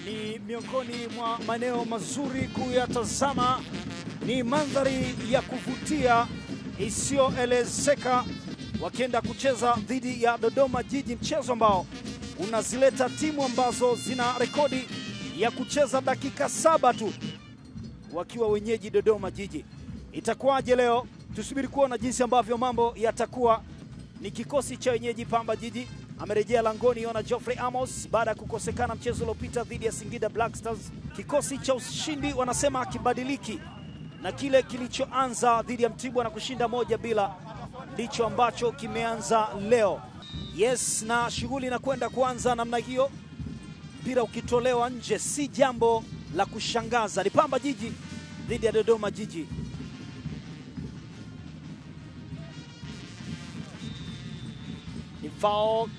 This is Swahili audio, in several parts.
ni miongoni mwa maeneo mazuri kuyatazama. Ni mandhari ya kuvutia isiyoelezeka, wakienda kucheza dhidi ya Dodoma Jiji, mchezo ambao unazileta timu ambazo zina rekodi ya kucheza dakika 7 tu wakiwa wenyeji Dodoma Jiji. Itakuwaje leo? Tusubiri kuona jinsi ambavyo mambo yatakuwa. Ni kikosi cha wenyeji Pamba Jiji, amerejea langoni Yona Geoffrey Amos baada ya kukosekana mchezo uliopita dhidi ya Singida Black Stars. Kikosi cha ushindi wanasema kibadiliki, na kile kilichoanza dhidi ya Mtibwa na kushinda 1-0 ndicho ambacho kimeanza leo. Yes, na shughuli inakwenda kuanza namna hiyo. Mpira ukitolewa nje si jambo la kushangaza. Ni Pamba Jiji dhidi ya Dodoma Jiji. Ni foul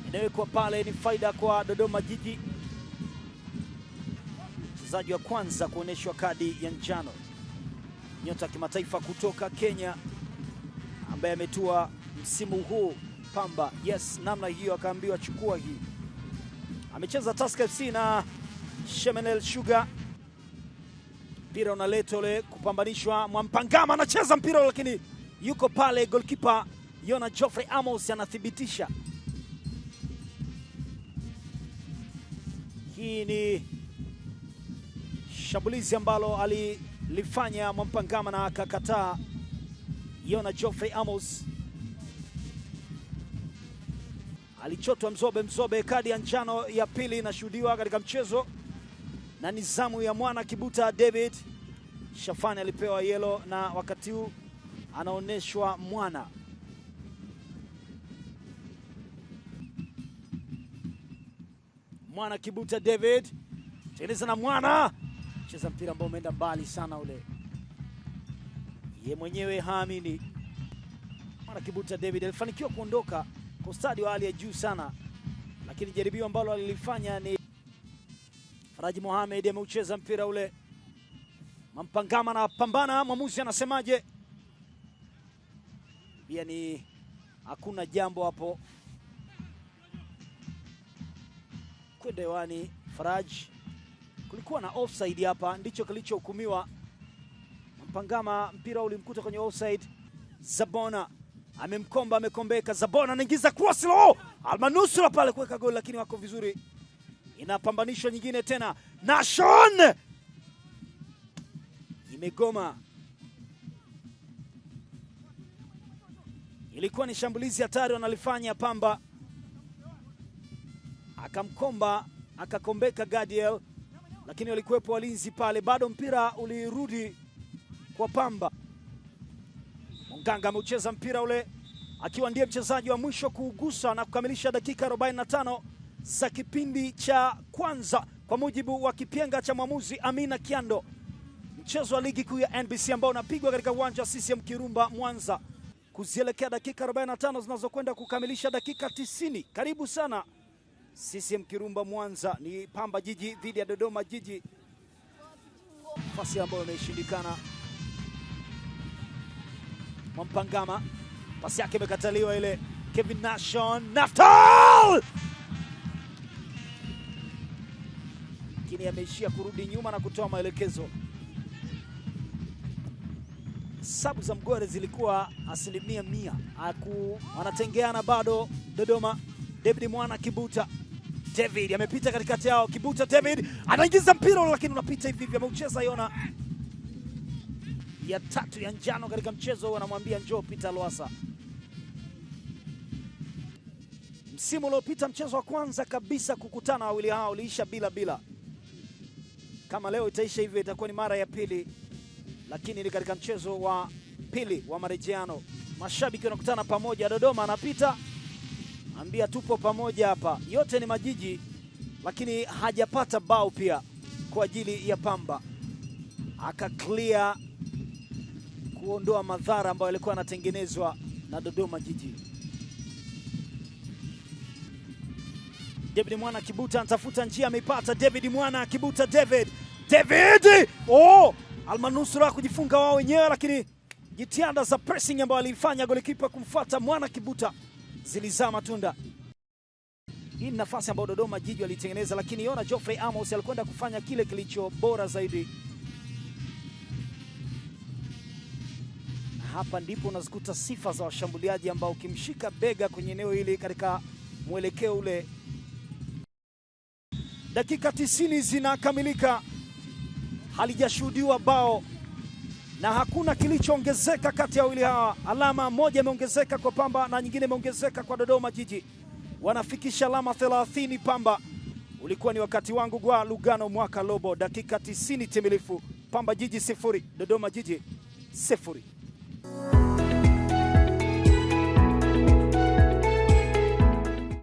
inawekwa pale, ni faida kwa Dodoma Jiji. Mchezaji wa kwanza kuonyeshwa kadi ya njano, nyota kimataifa kutoka Kenya ambaye ametua msimu huu Pamba. Yes, namna hiyo akaambiwa chukua hii. Amecheza Tusker FC na Shemenel Sugar. Mpira unaletwa ule kupambanishwa, Mwampangama anacheza mpira lakini yuko pale goalkeeper Yona Geoffrey Amos anathibitisha. Hii ni shambulizi ambalo alilifanya Mwampangama na akakataa Yona Geoffrey Amos. Alichotwa mzobe. Kadi ya njano ya pili inashuhudiwa katika mchezo na nizamu ya Mwana Kibuta David. Shafani alipewa yellow na wakati huu anaoneshwa Mwana. Mwana Kibuta David tengeneza na Mwana, cheza mpira ambao umeenda mbali sana ule, ye mwenyewe haamini. Mwana Kibuta David alifanikiwa kuondoka kwa ustadi wa hali ya juu sana, lakini jaribio ambalo alilifanya ni Faraji Mohamed ameucheza mpira ule. Mwampangama na pambana, mwamuzi anasemaje? Pia ni hakuna jambo hapo. Kwenda hewani Faraji, kulikuwa na offside hapa, ndicho kilichohukumiwa. Mwampangama mpira ulimkuta kwenye offside. Zabona amemkomba, amekombeka. Zabona anaingiza cross, Almanusura pale kuweka goli, lakini wako vizuri. Inapambanishwa nyingine tena. Nashon imegoma. Ilikuwa ni shambulizi hatari wanalifanya Pamba. Akamkomba, akakombeka Gadiel, lakini walikuwepo walinzi pale. Bado mpira ulirudi kwa Pamba. Munganga ameucheza mpira ule akiwa ndiye mchezaji wa mwisho kuugusa na kukamilisha dakika 45 za kipindi cha kwanza kwa mujibu wa kipenga cha mwamuzi Amina Kiando. Mchezo wa ligi kuu ya NBC ambao unapigwa katika uwanja wa CCM Kirumba Mwanza, kuzielekea dakika 45 zinazokwenda kukamilisha dakika 90. Karibu sana CCM Kirumba Mwanza. Ni Pamba Jiji dhidi ya Dodoma Jiji, nafasi ambayo imeshindikana. Mwampangama, pasi yake imekataliwa ile. Kevin Nashon, Naftal! Lakini ameishia kurudi nyuma na kutoa maelekezo. Sabu za Mgore zilikuwa 100%. Wanatengeana bado Dodoma. David Mwana Kibuta David amepita katikati yao. Kibuta David anaingiza mpira lakini unapita hivi. Ameucheza Yona ya 3 ya njano katika mchezo, anamwambia njoo Peter Loasa. Msimu uliopita mchezo wa kwanza kabisa kukutana wawili hao uliisha 0-0. Kama leo itaisha hivyo itakuwa ni mara ya pili, lakini ni katika mchezo wa pili wa marejeano. Mashabiki wanakutana pamoja. Dodoma anapita, ambia tupo pamoja hapa. Yote ni majiji, lakini hajapata bao pia kwa ajili ya Pamba. Aka clear kuondoa madhara ambayo yalikuwa yanatengenezwa na Dodoma Jiji. David Mwana Kibuta anatafuta njia, ameipata. David Mwana Kibuta David. Almanusura kujifunga wao wenyewe, lakini jitihada za pressing ambayo alifanya golikipa kumfuata Mwana Kibuta zilizaa matunda. Hii ni nafasi ambayo Dodoma Jiji walitengeneza, lakini Yona Geoffrey Amos alikwenda kufanya kile kilicho bora zaidi. Hapa ndipo unazikuta sifa za washambuliaji ambao ukimshika bega kwenye eneo hili katika mwelekeo ule. Dakika 90 zinakamilika, halijashuhudiwa bao na hakuna kilichoongezeka kati ya wawili hawa. Alama moja imeongezeka kwa Pamba na nyingine imeongezeka kwa Dodoma Jiji. Wanafikisha alama 30 Pamba. Ulikuwa ni wakati wangu kwa Lugano Mwaka Lobo. Dakika 90 timilifu. Pamba Jiji 0, Dodoma Jiji 0.